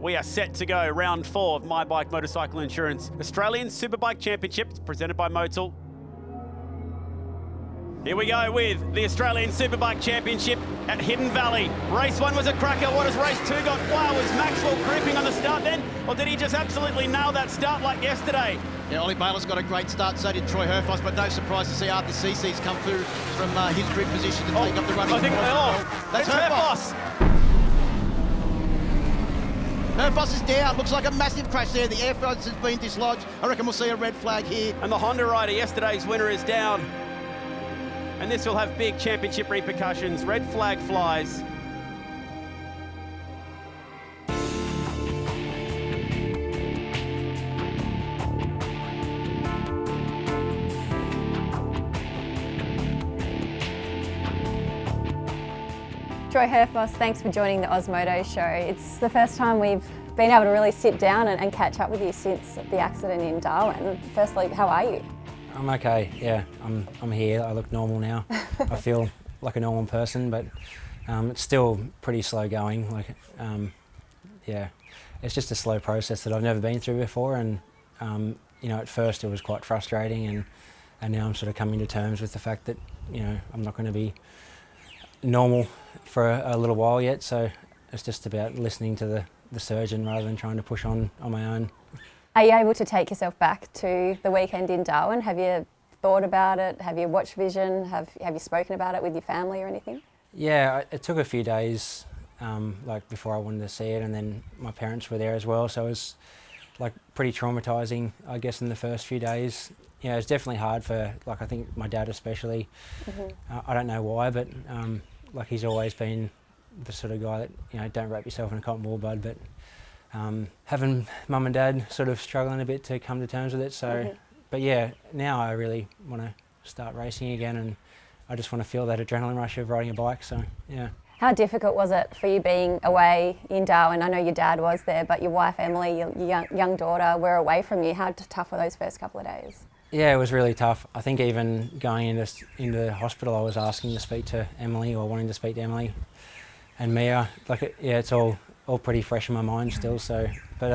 We are set to go. Round 4 of My Bike Motorcycle Insurance Australian Superbike Championship. It's presented by Motul. Here we go with the Australian Superbike Championship at Hidden Valley. Race 1 was a cracker. What has race 2 got? Wow, was Maxwell creeping on the start then? Or did he just absolutely nail that start like yesterday? Yeah, Ollie Baylor's got a great start, so did Troy Herfoss, but no surprise to see Arthur CC's come through from his grid position to take up the running. I think that's Herfoss. Herfoss is down. Looks like a massive crash there. The air filter has been dislodged. I reckon we'll see a red flag here. And the Honda rider, yesterday's winner, is down. And this will have big championship repercussions. Red flag flies. Troy Herfoss, thanks for joining the AusMoto show. It's the first time we've been able to really sit down and catch up with you since the accident in Darwin. Firstly, how are you? I'm okay, yeah. I'm here. I look normal now. I feel like a normal person, but it's still pretty slow going. Yeah, it's just a slow process that I've never been through before, and you know, at first it was quite frustrating, and now I'm sort of coming to terms with the fact that, you know, I'm not going to be normal for a little while yet. So it's just about listening to the surgeon rather than trying to push on my own. Are you able to take yourself back to the weekend in Darwin? Have you thought about it? Have you watched Vision? Have you spoken about it with your family or anything? Yeah, it took a few days like before I wanted to see it, and then my parents were there as well, so it was like pretty traumatising, I guess, in the first few days. Yeah, it's definitely hard for, like, I think my dad especially. I don't know why, but like, he's always been the sort of guy that, you know, don't wrap yourself in a cotton wool, bud, but having mum and dad sort of struggling a bit to come to terms with it. So, but yeah, now I really want to start racing again, and I just want to feel that adrenaline rush of riding a bike. So yeah. How difficult was it for you being away in Darwin? I know your dad was there, but your wife Emily, your young daughter, were away from you. How tough were those first couple of days? Yeah, it was really tough. I think even going into the hospital, I was asking to speak to Emily, or wanting to speak to Emily and Mia. Like, yeah, it's all pretty fresh in my mind still. So, but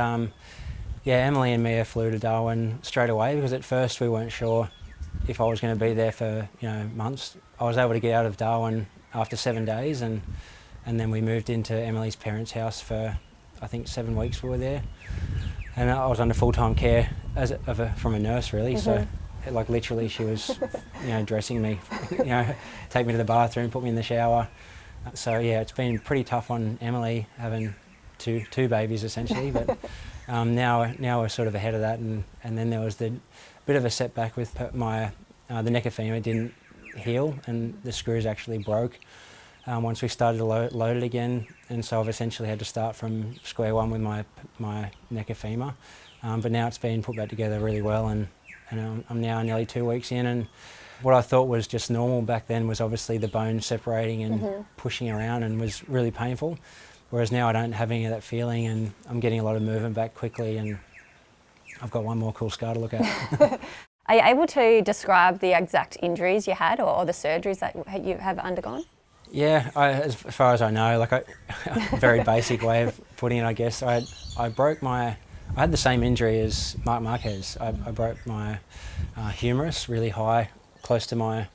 yeah, Emily and Mia flew to Darwin straight away, because at first we weren't sure if I was going to be there for, you know, months. I was able to get out of Darwin after 7 days, and then we moved into Emily's parents' house for, I think, 7 weeks we were there. And I was under full-time care from a nurse, really. So, like, literally, she was, you know, dressing me, you know, take me to the bathroom, put me in the shower. So yeah, it's been pretty tough on Emily having two babies essentially. But now we're sort of ahead of that, and then there was the bit of a setback with my the neck of femur didn't heal, and the screws actually broke once we started to load it again, and so I've essentially had to start from square one with my neck of femur. But now it's been put back together really well, and I'm now nearly 2 weeks in, and what I thought was just normal back then was obviously the bone separating and pushing around, and was really painful. Whereas now I don't have any of that feeling, and I'm getting a lot of movement back quickly, and I've got one more cool scar to look at. Are you able to describe the exact injuries you had, or the surgeries that you have undergone? Yeah, as far as I know, like a very basic way of putting it, I guess. I had the same injury as Mark Marquez. I broke my humerus really high, close to my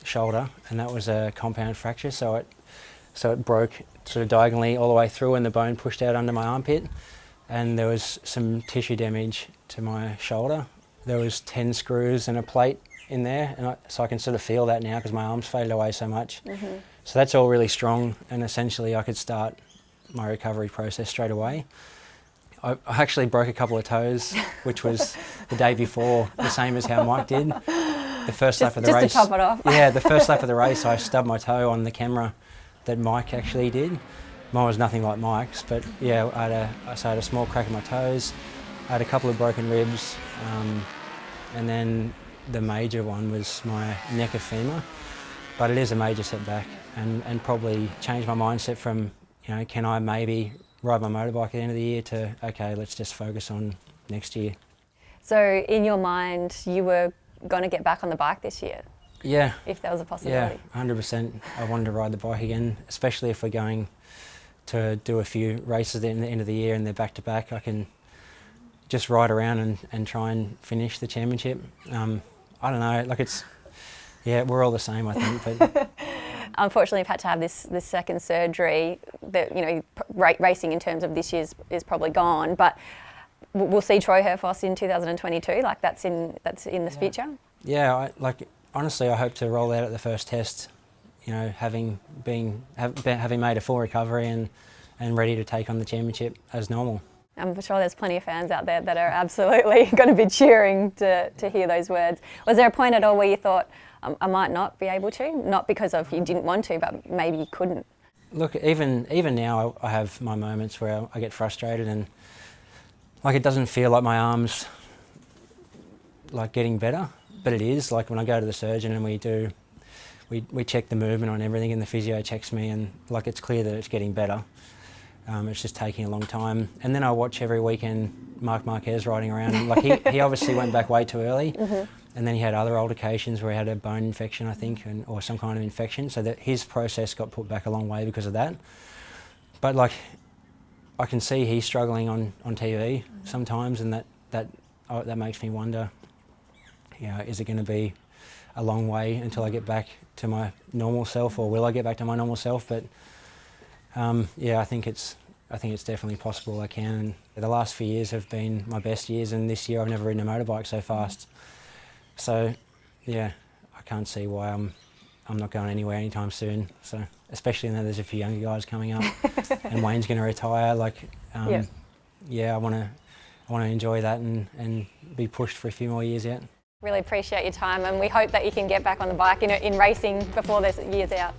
shoulder, and that was a compound fracture. So it broke sort of diagonally all the way through, and the bone pushed out under my armpit, and there was some tissue damage to my shoulder. There was 10 screws and a plate in there, and so I can sort of feel that now because my arms faded away so much. So that's all really strong, and essentially I could start my recovery process straight away. I actually broke a couple of toes, which was the day before, the same as how Mike did. The first lap of the race. Just to top it off. Yeah, the first lap of the race, I stubbed my toe on the camera that Mike actually did. Mine was nothing like Mike's, but yeah, I had a small crack in my toes. I had a couple of broken ribs, and then the major one was my neck of femur. But it is a major setback, and probably changed my mindset from, you know, can I maybe ride my motorbike at the end of the year, to, okay, let's just focus on next year. So in your mind, you were going to get back on the bike this year? Yeah. If there was a possibility? Yeah, 100%. I wanted to ride the bike again, especially if we're going to do a few races at the end of the year and they're back to back, I can just ride around and try and finish the championship. I don't know, like we're all the same, I think. But unfortunately, you've had to have this second surgery. That, you know, racing in terms of this year is probably gone. But we'll see Troy Herfoss in 2022. Like that's in the future. Yeah, honestly, I hope to roll out at the first test. You know, having made a full recovery and ready to take on the championship as normal. I'm sure there's plenty of fans out there that are absolutely going to be cheering to hear those words. Was there a point at all where you thought, I might not be able to? Not because of you didn't want to, but maybe you couldn't? Look, even now I have my moments where I get frustrated and like it doesn't feel like my arm's like getting better, but it is. Like when I go to the surgeon and we check the movement on everything and the physio checks me and like it's clear that it's getting better. It's just taking a long time. And then I watch every weekend Marc Marquez riding around. And like he obviously went back way too early. Mm-hmm. And then he had other altercations where he had a bone infection, I think, or some kind of infection. So that his process got put back a long way because of that. But like, I can see he's struggling on TV sometimes, and that makes me wonder, you know, is it going to be a long way until I get back to my normal self, or will I get back to my normal self? But yeah, I think it's definitely possible I can. And the last few years have been my best years, and this year I've never ridden a motorbike so fast. So yeah, I can't see why I'm not going anywhere anytime soon. So especially now there's a few younger guys coming up, and Wayne's going to retire. Like, yeah, I want to enjoy that and be pushed for a few more years yet. Really appreciate your time, and we hope that you can get back on the bike in racing before this year's out.